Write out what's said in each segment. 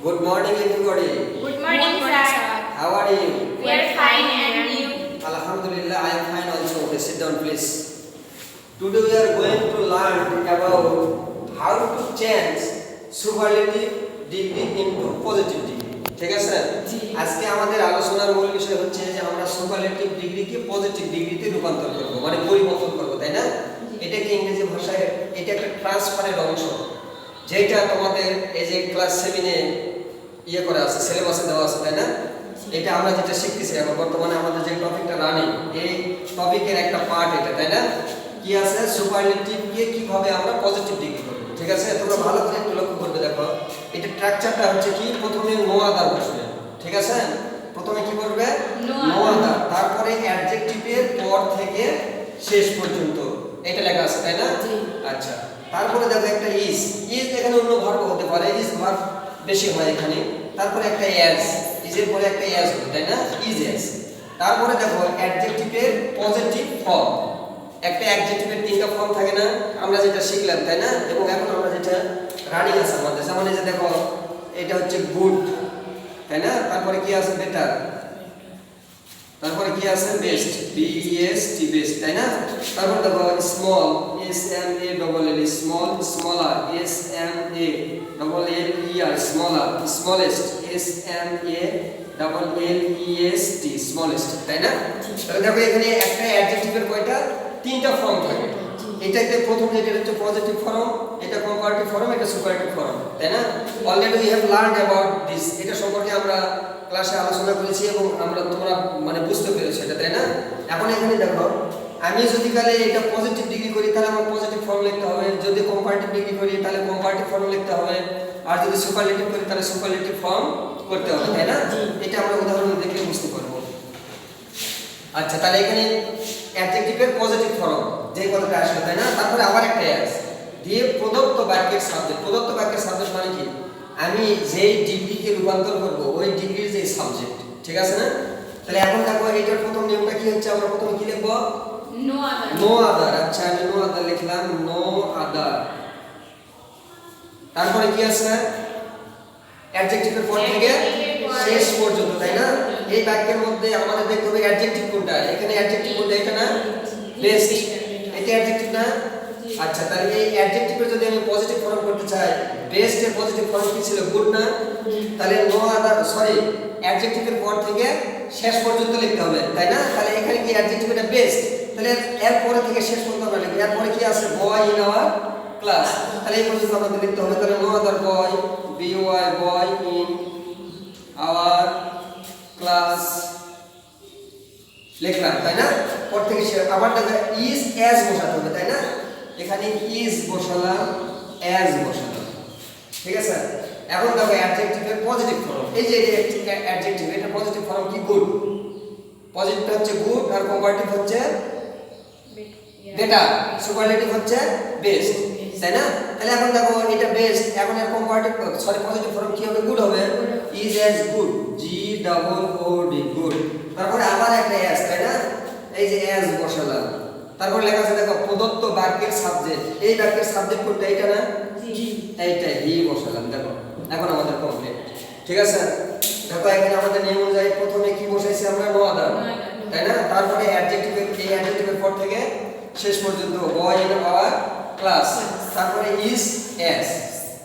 Good morning, everybody. Good morning, sir. How are you? We are fine, and you? Alhamdulillah, I am fine also. Okay, sit down, please. Today we are going to learn about how to change superlative degree into positive degree. ঠিক আছে? আজকে আমাদের আলোচনার মূল বিষয় হচ্ছে যে আমরা সুপারলেটিভ ডিগ্রিকে পজিটিভ ডিগ্রিতে রূপান্তর করব, মানে পরিবর্তন করব, তাই না? এটাকে ইংরেজি ভাষায় এটা একটা ট্রান্সফারের অংশ, যেটা তোমাদের এই যে ক্লাস 7 এ ইয়ে করা আছে, সিলেবাসে দেওয়া আছে, তাই না? এটা আমরা যেটা শিখতেছি এখন বর্তমানে আমাদের যে টপিকটা রানিং, এই টপিকের একটা পার্ট এটা, তাই না? কি আছে, সুপারলেটিভকে কিভাবে আমরা পজিটিভ ডিগ্রি করব। ঠিক আছে, তোমরা ভালো করে একটু লক্ষ্য করবে, দেখো এটা স্ট্রাকচারটা হচ্ছে কি, প্রথমে নো আদার বসবে, ঠিক আছে? প্রথমে কি করবে, নো আদার, তারপরে অ্যাডজেক্টিভের পর থেকে শেষ পর্যন্ত এটা লেখা আছে, তাই না? আচ্ছা, তারপরে দেখো একটা ইজ এখানে অন্য ভার্ব হতে পারে, ইজ ভার্ব বেশি হয় এখানে। তারপরে একটা অ্যাজ, ইজের পরে একটা অ্যাজ হবে, তাই না? Is as. তারপরে দেখো অ্যাডজেক্টিভের পজিটিভ ফর্ম, একটা অ্যাডজেক্টিভের তিনটা ফর্ম থাকে না, আমরা যেটা শিখলাম, তাই না? এবং এখন আমরা যেটা রানিং আছে আমাদের, যেমন এই যে দেখো এটা হচ্ছে গুড, তাই না? তারপরে কি আছে, বেটার, তারপরে কি আছে, বেস্ট, BEST, বেস্ট, তাই না? তারপর দেখো small, SMALL, small, smaller, SMALLER, smaller, smallest, SMALLEST, smallest, তাই না? তাহলে দেখো এখানে একটা অ্যাডজেক্টিভের কয়টা, তিনটা ফর্ম থাকে। এটাতে প্রথম যেটা হচ্ছে পজিটিভ ফর্ম, এটা কম্পারেটিভ ফর্ম, এটা সুপারলেটিভ ফর্ম, তাই না? Already we have learned about this, এটা সম্পর্কে আমরা ক্লাসে আলোচনা করেছি এবং আমরা তোমরা মানে বুঝতে পেরেছো এটা, তাই না? এখন এখানে দেখো আমি যদি তাহলে এটা পজিটিভ ডিগ্রি করি তাহলে আমার পজিটিভ ফর্ম লিখতে হবে, যদি কম্পারেটিভ ডিগ্রি করি তাহলে কম্পারেটিভ ফর্ম লিখতে হবে, আর যদি সুপারলেটিভ করি তাহলে সুপারলেটিভ ফর্ম করতে হবে, তাই না? এটা আমরা উদাহরণ দেখে বুঝতে পারবো। আচ্ছা, তাহলে এখানে অ্যাডজেক্টিভের পজিটিভ ফর্ম যে কথাটা আসলে, তাই না? তারপরে আবার একটা অ্যাজ দিয়ে প্রদত্ত বাক্যের সাবজেক্ট, প্রদত্ত বাক্যের সাবজেক্ট মানে কি, আমি যেই ডিগ্রিকে রূপান্তর করব ওই ডিগ্রির যে সাবজেক্ট, ঠিক আছে না? তাহলে এখন দেখো এটার প্রথম নিয়মটা কি হচ্ছে, আমরা প্রথমে কি লিখব, নো আদার। আচ্ছা, আমি নো আদার লিখলাম, নো আদার। তারপরে কি আছে, অ্যাডজেক্টিভের পর থেকে শেষ পর্যন্ত, তাই না? এই বাক্যের মধ্যে আমাদের দেখতে হবে অ্যাডজেক্টিভ কোনটা, এখানে অ্যাডজেক্টিভ কোনটা, এটা না, বেস্ট, এটা অ্যাডজেক্টিভ না? আচ্ছা, তাহলে এই অ্যাডজেক্টিভের যদি আমি পজিটিভ ফর্ম করতে চাই, বেস্ট এর পজিটিভ ফর্ম কি ছিল, গুড না? তাহলে নো আদার, সরি, অ্যাডজেক্টিভের পর থেকে শেষ পর্যন্ত লিখতে হবে, তাই না? তাহলে এখানে কি অ্যাডজেক্টিভ, এটা বেস্ট, তাহলে এর পরে থেকে শেষ পর্যন্ত আমরা লিখব। এরপরে কি আছে, বয় ইন আওয়ার ক্লাস, তাহলে এই পর্যন্ত আমাদের লিখতে হবে। তাহলে no other boy, BOY, boy in our class লিখলাম, তাই না? পর থেকে আবার দেখো ইজ অ্যাজ বসাতে হবে, তাই না? এখানে ইজ বসালাম, অ্যাজ বসালাম, ঠিক আছে? এখন দেখো অ্যাডজেক্টিভের পজিটিভ ফর্ম, এই যে অ্যাডজেক্টিভ, এটা পজিটিভ ফর্ম কি, গুড, পজিটিভটা হচ্ছে গুড, আর কম্পারেটিভ হচ্ছে বেটার, সুপারলেটিভ হচ্ছে বেস্ট, তাই না? তাহলে এখন দেখো এটা বেস্ট, এখন এর কম্পারেটিভ, সরি, পজিটিভ ফর্ম কি হবে, গুড হবে, is as good, GOOD, good. তারপরে আবার একটা অ্যাজ, তাই না? এই যে অ্যাজ বসালাম, তারপর লেখা আছে দেখো প্রদত্ত বাক্যের সাবজেক্ট, এই বাক্যের সাবজেক্ট কোনটা, এটা না, এইটা, হি বসালাম। দেখো এখন আমাদের কমপ্লিট, ঠিক আছে? দেখো এখানে আমাদের নিয়ম অনুযায়ী প্রথমে কি বসাইছি আমরা, নো আদার, তাই না? তারপরে অ্যাডজেক্টিভের, এই অ্যাডজেক্টিভের পর থেকে শেষ পর্যন্ত বয় ইন আওয়ার ক্লাস, তারপরে ইজ অ্যাজ,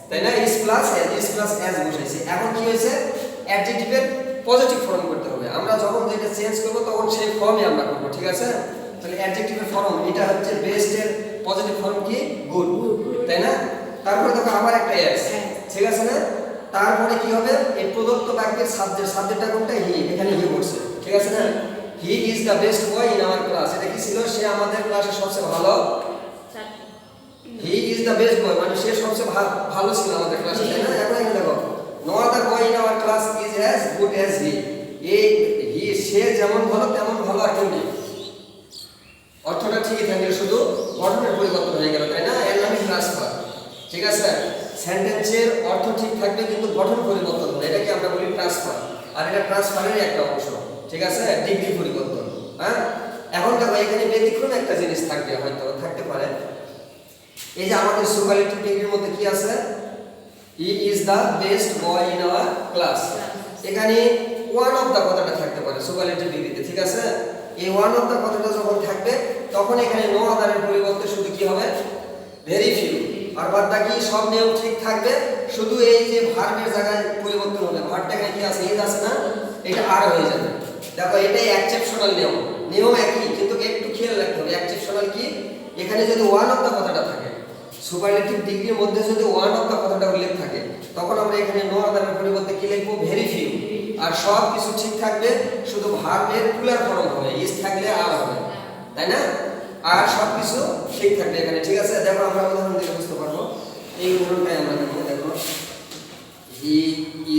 তাই না? ইজ প্লাস অ্যাজ বসাইছি। এখন কি হয়েছে, অ্যাডজেক্টিভের পজিটিভ ফর্ম করতে হবে, আমরা যখন যেটা চেঞ্জ করব তখন সেই ফর্মই আমরা করব, ঠিক আছে? তাহলে অ্যাডজেক্টিভের ফর্ম এটা হচ্ছে বেস্ট, এর পজিটিভ ফর্ম কি, গুড, তাই না? তারপরে দেখো আবার একটা অ্যাজ, ঠিক আছে না? তারপরে কি হবে, এই প্রদত্ত বাক্যের সাবজেক্টটা কোনটা, হি, এখানে হি বসছে, ঠিক আছে না? He is the best boy in our class, এটা কি ছিল, সে আমাদের ক্লাসে সবচেয়ে ভালো, he is the best boy মানে সে সবচেয়ে ভালো ছিল আমাদের ক্লাসে, তাই না? এখন এখানে দেখো no other boy in our class is as good as he, এই হি, সে যেমন ভালো তেমন ভালো আর কেউ নেই। অর্থটা ঠিকই থাকলে শুধু গঠনের পরিবর্তন হয়ে গেল, তাই না? এর নামই ট্রান্সফার, ঠিক আছে? সেন্টেন্সের অর্থ ঠিক থাকবে কিন্তু গঠন পরিবর্তন হবে, এটাকে আমরা বলি ট্রান্সফার, আর এটা ট্রান্সফারেরই একটা অংশ, ঠিক আছে? ডিগ্রি পরিবর্তন, হ্যাঁ? এখন দেখো এখানে ব্যতিক্রম একটা জিনিস থাকবে, হয়তো থাকতে পারে, এই যে আমাদের সুপারলেটিভ ডিগ্রির মধ্যে কি আছে, he is the best boy in our class. এখানে ওয়ান অফ দ্য কথাটা থাকতে পারে সুপারলেটিভ ডিগ্রিতে, ঠিক আছে? এই ওয়ান অফ দ্য কথাটা যখন থাকবে তখন এখানে নো আদারের পরিবর্তে শুধু কি হবে, ভেরি ফিউ। আর বাদ বাকি সব নিয়ম ঠিক থাকবে, শুধু এই যে ভার্বের জায়গায় পরিবর্তন হবে। ভার্বটা এখানে কি আছে, ইজ আছে না, এটা আর হয়ে যাবে। দেখো এটাই এক্সেপশনাল নিয়ম, নিয়ম একই কিন্তু একটু খেয়াল রাখতে হবে। এক্সেপশনাল কি, এখানে যদি ওয়ান অফ দ্য কথাটা থাকে, সুপারলেটিভ ডিগ্রির মধ্যে যদি ওয়ান অফ দ্য কথাটা উল্লেখ থাকে, তখন আমরা এখানে নো আদারের পরিবর্তে কি লিখবো, ভেরি ফিউ। আর সব কিছু ঠিক থাকবে, শুধু ভার্বের প্লুরাল ফর্ম হবে, ইজ থাকলে আর হবে, তাই না? আর সব কিছু ঠিক থাকবে এখানে, ঠিক আছে? দেখো আমরা উদাহরণ দিয়ে বুঝতে পারবো। এই উদাহরণটাই আমরা দেখো। দেখো he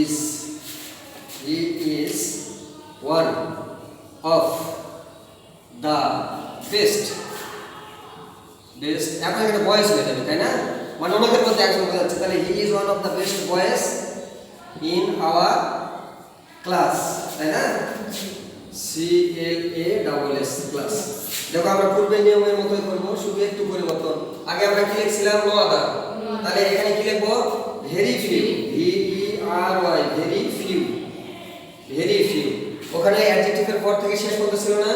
is one of the best. এখন এখানে বয়েস হয়ে যাবে, তাই না? মানে ওনাদের মধ্যে একজন বোঝাচ্ছে, তাহলে he is one of the best বয়েস ইন আওয়ার ক্লাস, তাই না? CLASS class. দেখো আমরা পূর্বের নিয়মের মতোই করব, শুধু একটু পরিবর্তন। আগে আমরা কি লিখছিলাম, নো আদার, তাহলে এখানে কি লিখবো, very few, VERY, very few, very few. ওখানে অ্যাডজেক্টিভের পর থেকে শেষ পর্যন্ত ছিল না,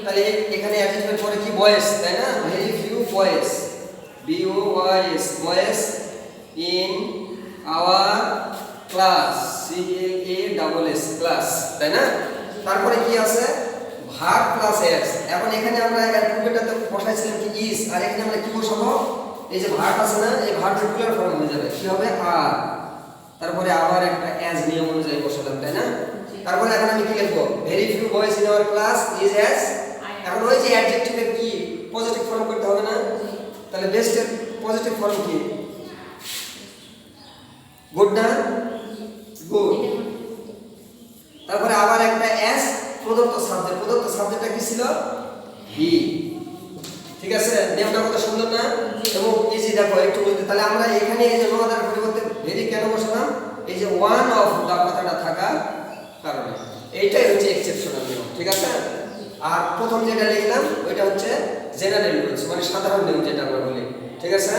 তাহলে এখানে অ্যাডজেক্টিভের পরে কি, বয়েস, তাই না? ভেরি ফিউ বয়েস, BOYS, বয়েস in our class, CLASS class, তাই না? তারপরে কি আছে, ভার্ব প্লাস এস। এখন এখানে আমরা এর পূর্বেটাতে বসাইছিলাম কি, ইজ, আর এখানে আমরা কি বসাবো, এই যে ভার্ব আছে না, এই ভার্বের প্লুরাল ফর্ম হয়ে যাবে, কি হবে, আর। তারপরে আবার একটা অ্যাজ নিয়ম অনুযায়ী বসালাম, তাই না? তারপরে এখন আমি কি লিখবো, very few boys in our class is as. এখন ওই যে অ্যাডজেক্টিভের কি পজিটিভ ফর্ম করতে হবে না, তাহলে বেস্টের পজিটিভ ফর্ম কি, গুড না, গুড। তারপরে আবার একটা অ্যাজ প্রদত্ত সাবজেক্টটা কি ছিল, হি, ঠিক আছে? নিয়মটা কত সুন্দর না, এবং ইজি। দেখো একটু বুঝতে, তাহলে আমরা এখানে এই যে নো আদার পরিবর্তে ভেরি কেন বসালাম, এই যে ওয়ান অফ দা কথাটা থাকার কারণে। এইটাই হচ্ছে এক্সেপশনাল নিয়ম, ঠিক আছে? আর প্রথম যেটা লিখলাম ওইটা হচ্ছে জেনারেল রুলস, মানে সাধারণ নিয়ম যেটা আমরা বলি, ঠিক আছে?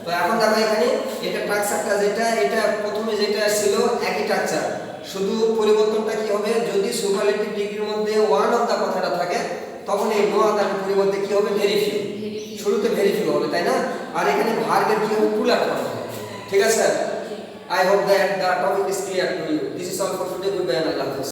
তো এখন দেখো এখানে এটা স্ট্রাকচারটা যেটা, এটা প্রথমে যেটা ছিল একই স্ট্রাকচার, শুধু পরিবর্তনটা কি হবে, যদি সুপারলেটিভ ডিগ্রির মধ্যে ওয়ান অফ দা কথাটা থাকে, তখন এই নো আদার পরিবর্তে কি হবে, ভেরি ফিউ, শুরুতে ভেরি ফিউ হবে, তাই না? আর এখানে ভার্বের কি হবে, প্লুরাল ফর্ম হবে, ঠিক আছে? I hope that the topic is clear to you. This is all for today. Goodbye and Allah Hafiz.